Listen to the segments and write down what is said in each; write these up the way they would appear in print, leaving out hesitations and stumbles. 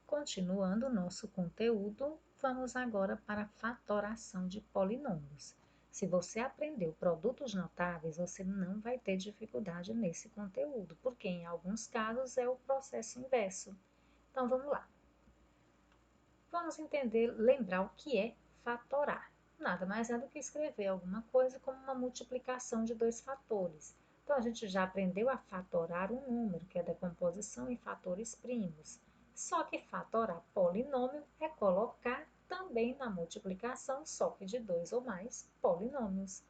Continuando o nosso conteúdo, vamos agora para a fatoração de polinômios. Se você aprendeu produtos notáveis, você não vai ter dificuldade nesse conteúdo, porque em alguns casos é o processo inverso. Então vamos lá. Vamos entender, lembrar o que é fatorar. Nada mais é do que escrever alguma coisa como uma multiplicação de dois fatores. Então a gente já aprendeu a fatorar um número, que é a decomposição em fatores primos. Só que fatorar polinômio é colocar também na multiplicação, só que de dois ou mais polinômios.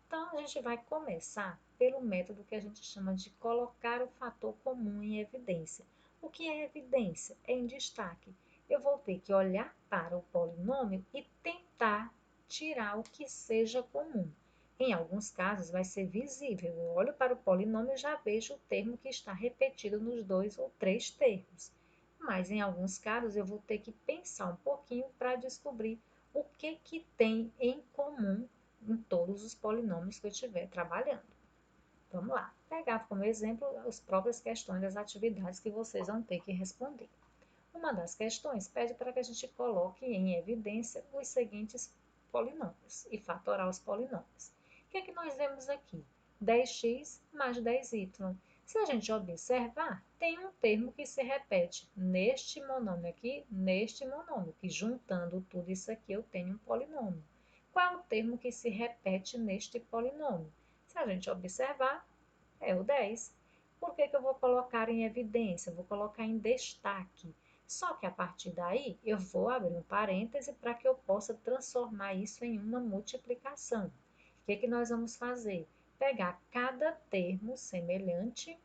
Então, a gente vai começar pelo método que a gente chama de colocar o fator comum em evidência. O que é evidência? É em destaque. Eu vou ter que olhar para o polinômio e tentar tirar o que seja comum. Em alguns casos, vai ser visível. Eu olho para o polinômio e já vejo o termo que está repetido nos dois ou três termos. Mas, em alguns casos, eu vou ter que pensar um pouquinho para descobrir o que tem em comum em todos os polinômios que eu estiver trabalhando. Vamos lá, pegar como exemplo as próprias questões das atividades que vocês vão ter que responder. Uma das questões pede para que a gente coloque em evidência os seguintes polinômios e fatorar os polinômios. O que é que nós vemos aqui? 10x mais 10y. Se a gente observar, tem um termo que se repete neste monômio aqui, neste monômio, que juntando tudo isso aqui eu tenho um polinômio. Qual é o termo que se repete neste polinômio? Se a gente observar, é o 10. Por que eu vou colocar em evidência? Eu vou colocar em destaque. Só que a partir daí, eu vou abrir um parêntese para que eu possa transformar isso em uma multiplicação. O que nós vamos fazer? Pegar cada termo semelhante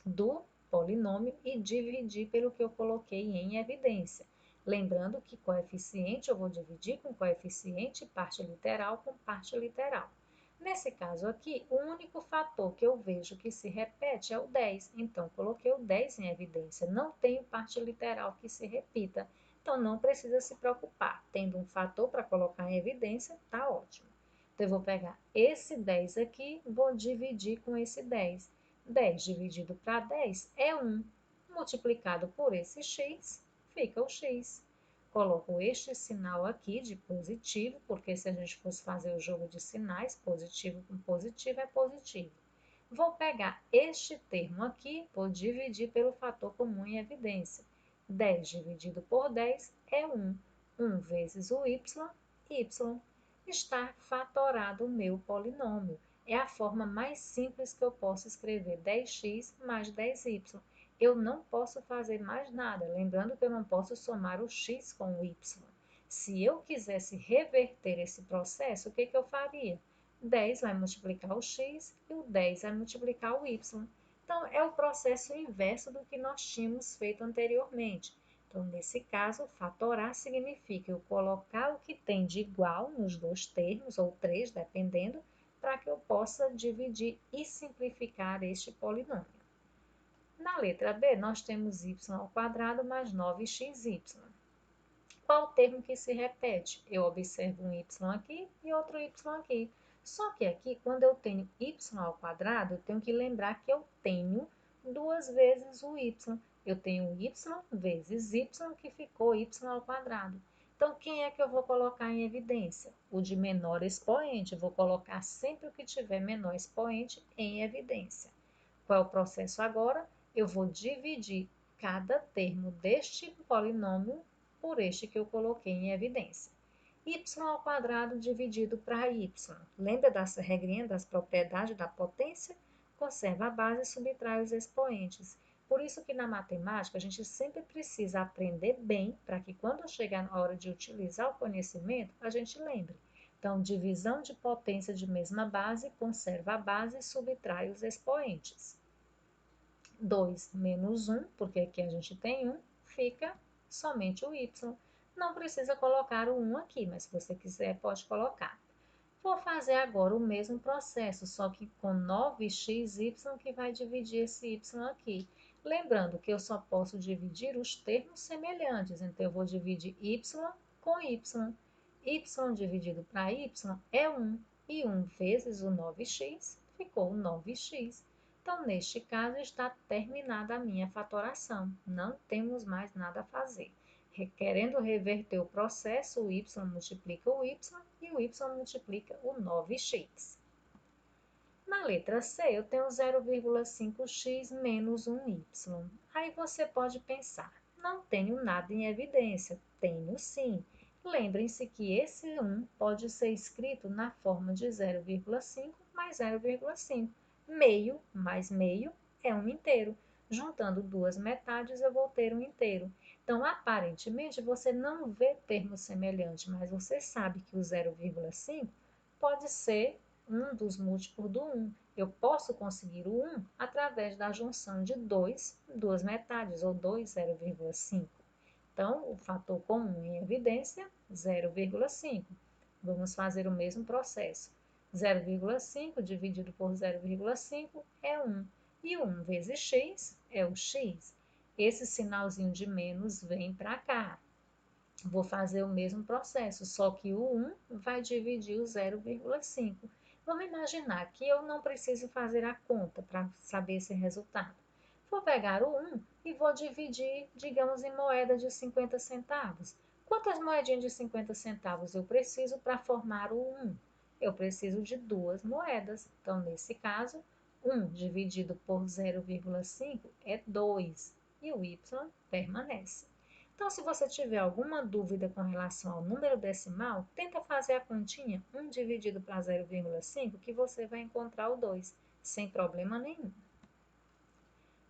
do polinômio e dividir pelo que eu coloquei em evidência. Lembrando que coeficiente eu vou dividir com coeficiente, parte literal com parte literal. Nesse caso aqui, o único fator que eu vejo que se repete é o 10. Então, coloquei o 10 em evidência. Não tenho parte literal que se repita. Então, não precisa se preocupar. Tendo um fator para colocar em evidência, está ótimo. Então, eu vou pegar esse 10 aqui, vou dividir com esse 10. 10 dividido para 10 é 1. Multiplicado por esse x, fica o x. Coloco este sinal aqui de positivo, porque se a gente fosse fazer o jogo de sinais, positivo com positivo é positivo. Vou pegar este termo aqui, vou dividir pelo fator comum em evidência. 10 dividido por 10 é 1. 1 vezes o y. Está fatorado o meu polinômio. É a forma mais simples que eu posso escrever 10x mais 10y. Eu não posso fazer mais nada, lembrando que eu não posso somar o x com o y. Se eu quisesse reverter esse processo, o que eu faria? 10 vai multiplicar o x e o 10 vai multiplicar o y. Então, é o processo inverso do que nós tínhamos feito anteriormente. Então, nesse caso, fatorar significa eu colocar o que tem de igual nos dois termos, ou três, dependendo, para que eu possa dividir e simplificar este polinômio. Na letra B, nós temos y ao quadrado mais 9xy. Qual o termo que se repete? Eu observo um y aqui e outro y aqui. Só que aqui, quando eu tenho y ao quadrado, eu tenho que lembrar que eu tenho duas vezes o y. Eu tenho y vezes y, que ficou y ao quadrado. Então, quem é que eu vou colocar em evidência? O de menor expoente. Eu vou colocar sempre o que tiver menor expoente em evidência. Qual é o processo agora? Eu vou dividir cada termo deste polinômio por este que eu coloquei em evidência. Y ao quadrado dividido para y. Lembra dessa regrinha das propriedades da potência? Conserva a base e subtrai os expoentes. Por isso que na matemática a gente sempre precisa aprender bem para que quando chegar na hora de utilizar o conhecimento, a gente lembre. Então, divisão de potência de mesma base, conserva a base e subtrai os expoentes. 2 menos 1, porque aqui a gente tem 1, fica somente o y. Não precisa colocar o 1 aqui, mas se você quiser, pode colocar. Vou fazer agora o mesmo processo, só que com 9xy, que vai dividir esse y aqui. Lembrando que eu só posso dividir os termos semelhantes, então eu vou dividir y com y. Y dividido para y é 1, e 1 vezes o 9x ficou 9x. Então, neste caso, está terminada a minha fatoração. Não temos mais nada a fazer. Querendo reverter o processo, o y multiplica o y e o y multiplica o 9x. Na letra C, eu tenho 0,5x menos 1y. Aí você pode pensar, não tenho nada em evidência. Tenho sim. Lembrem-se que esse 1 pode ser escrito na forma de 0,5 mais 0,5. Meio mais meio é um inteiro. Juntando duas metades, eu vou ter um inteiro. Então, aparentemente, você não vê termo semelhante, mas você sabe que o 0,5 pode ser um dos múltiplos do 1. Eu posso conseguir o 1 através da junção de duas metades, ou 2, 0,5. Então, o fator comum em evidência, 0,5. Vamos fazer o mesmo processo. 0,5 dividido por 0,5 é 1. E 1 vezes x é o x. Esse sinalzinho de menos vem para cá. Vou fazer o mesmo processo, só que o 1 vai dividir o 0,5. Vamos imaginar que eu não preciso fazer a conta para saber esse resultado. Vou pegar o 1 e vou dividir, digamos, em moeda de 50 centavos. Quantas moedinhas de 50 centavos eu preciso para formar o 1? Eu preciso de duas moedas. Então, nesse caso, 1 dividido por 0,5 é 2 e o y permanece. Então, se você tiver alguma dúvida com relação ao número decimal, tenta fazer a continha 1 dividido para 0,5 que você vai encontrar o 2, sem problema nenhum.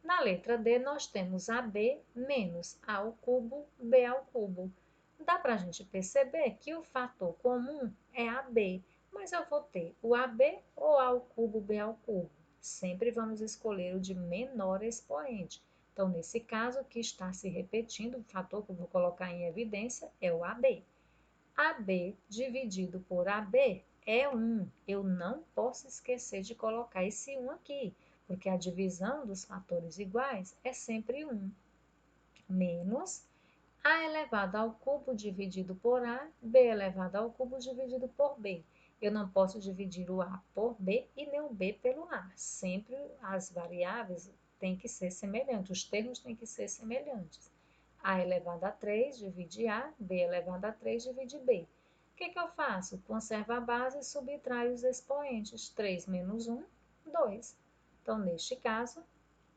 Na letra D, nós temos AB menos A ao cubo, B ao cubo. Dá para a gente perceber que o fator comum é AB, mas eu vou ter o AB ou A ao cubo, B ao cubo. Sempre vamos escolher o de menor expoente. Então, nesse caso, o que está se repetindo, o fator que eu vou colocar em evidência é o AB. AB dividido por AB é 1. Eu não posso esquecer de colocar esse 1 aqui, porque a divisão dos fatores iguais é sempre 1. Menos A elevado ao cubo dividido por A, B elevado ao cubo dividido por B. Eu não posso dividir o A por B e nem o B pelo A. Sempre as variáveis têm que ser semelhantes, os termos têm que ser semelhantes. A elevado a 3 divide A, B elevado a 3 divide B. O que eu faço? Conservo a base e subtraio os expoentes. 3 menos 1, 2. Então, neste caso,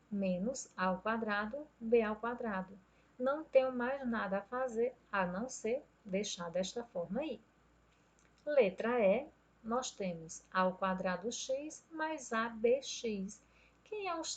menos A ao quadrado, B ao quadrado. Não tenho mais nada a fazer a não ser deixar desta forma aí. Letra E, nós temos A ao quadrado x mais ABx.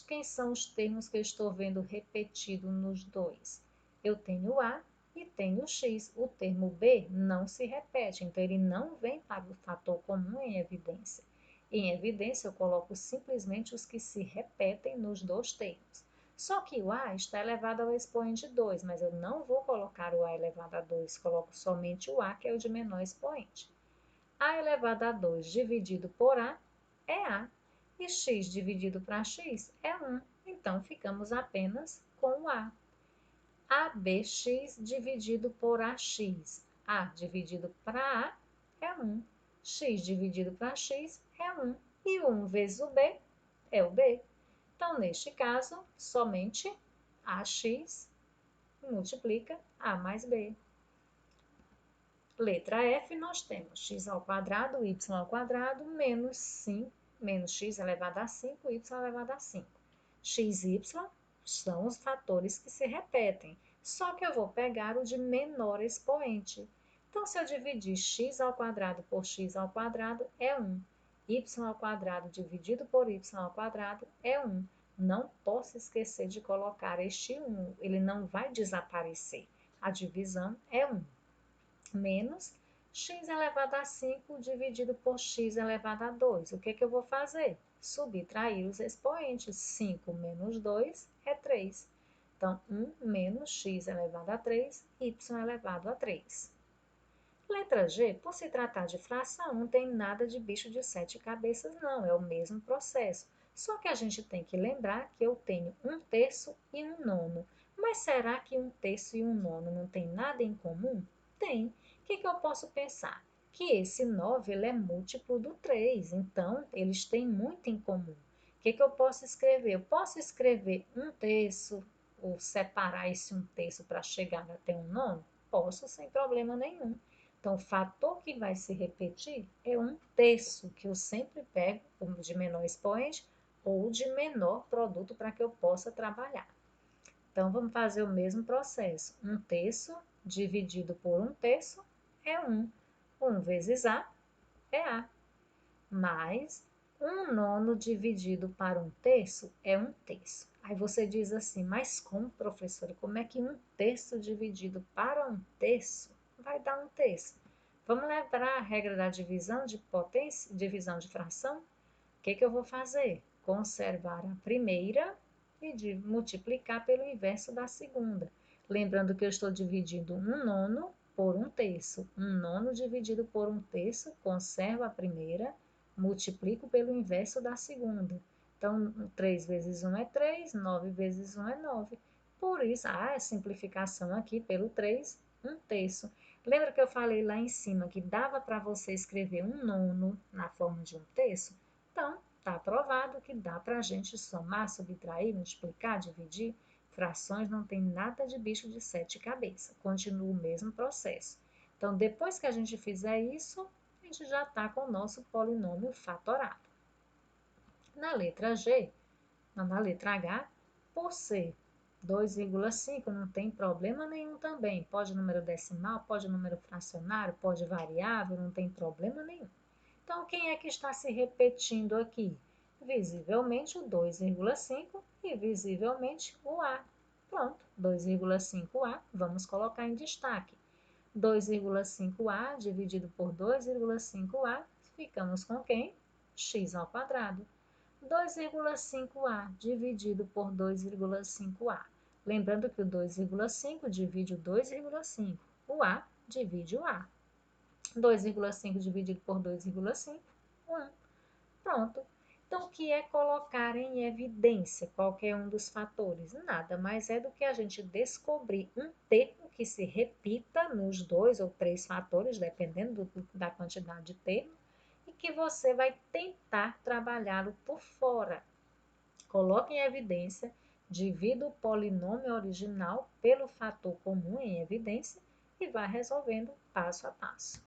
Quem são os termos que eu estou vendo repetido nos dois? Eu tenho A e tenho x. O termo B não se repete, então ele não vem para o fator comum em evidência. Em evidência, eu coloco simplesmente os que se repetem nos dois termos. Só que o A está elevado ao expoente 2, mas eu não vou colocar o A elevado a 2, coloco somente o A, que é o de menor expoente. A elevado a 2 dividido por A é A, e x dividido para x é 1, então ficamos apenas com o A. ABx dividido por AX. A dividido para A é 1. X dividido para X é 1. E 1 vezes o B é o B. Então, neste caso, somente AX multiplica A mais B. Letra F, nós temos x ao quadrado, y ao quadrado, menos 5, menos x elevado a 5, y elevado a 5. X e y são os fatores que se repetem, só que eu vou pegar o de menor expoente. Então, se eu dividir x ao quadrado por x ao quadrado, é 1. Y ao quadrado dividido por y ao quadrado é 1. Não posso esquecer de colocar este 1, ele não vai desaparecer. A divisão é 1. Menos x elevado a 5 dividido por x elevado a 2. O que eu vou fazer? Subtrair os expoentes. 5 menos 2 é 3. Então, 1 menos x elevado a 3, y elevado a 3. Letra G, por se tratar de fração, não tem nada de bicho de 7 cabeças, não. É o mesmo processo. Só que a gente tem que lembrar que eu tenho 1/3 e 1/9. Mas será que 1/3 e 1/9 não tem nada em comum? Tem. O que eu posso pensar? Que esse 9 ele é múltiplo do 3, então eles têm muito em comum. O que eu posso escrever? Eu posso escrever 1/3 ou separar esse 1/3 para chegar até 1/9? Posso, sem problema nenhum. Então, o fator que vai se repetir é 1/3, que eu sempre pego de menor expoente ou de menor produto para que eu possa trabalhar. Então, vamos fazer o mesmo processo. 1/3 dividido por 1/3 é 1. 1 vezes A é A. Mais 1/9 dividido para 1/3 é 1/3. Aí você diz assim, mas como, professora? Como é que 1/3 dividido para 1/3 vai dar 1/3? Vamos lembrar a regra da divisão de potência, divisão de fração? O que eu vou fazer? Conservar a primeira e multiplicar pelo inverso da segunda. Lembrando que eu estou dividindo 1/9 por 1/3. 1/9 dividido por 1/3, conservo a primeira, multiplico pelo inverso da segunda. Então, 3 vezes 1 é 3, 9 vezes 1 é 9. Por isso, a simplificação aqui pelo 3, 1/3. Lembra que eu falei lá em cima que dava para você escrever 1/9 na forma de 1/3? Então, está provado que dá para a gente somar, subtrair, multiplicar, dividir. Frações não tem nada de bicho de 7 cabeças. Continua o mesmo processo. Então, depois que a gente fizer isso, a gente já está com o nosso polinômio fatorado. Na letra G, na letra H, por ser 2,5 não tem problema nenhum também. Pode número decimal, pode número fracionário, pode variável, não tem problema nenhum. Então, quem é que está se repetindo aqui? Visivelmente o 2,5 e visivelmente o A. Pronto, 2,5A, vamos colocar em destaque. 2,5A dividido por 2,5A, ficamos com quem? X ao quadrado. 2,5A dividido por 2,5A. Lembrando que o 2,5 divide o 2,5. O A divide o A. 2,5 dividido por 2,5, 1. Pronto. Então, o que é colocar em evidência qualquer um dos fatores? Nada mais é do que a gente descobrir um termo que se repita nos 2 ou 3 fatores, dependendo da quantidade de termo, e que você vai tentar trabalhá-lo por fora. Coloque em evidência, divida o polinômio original pelo fator comum em evidência e vá resolvendo passo a passo.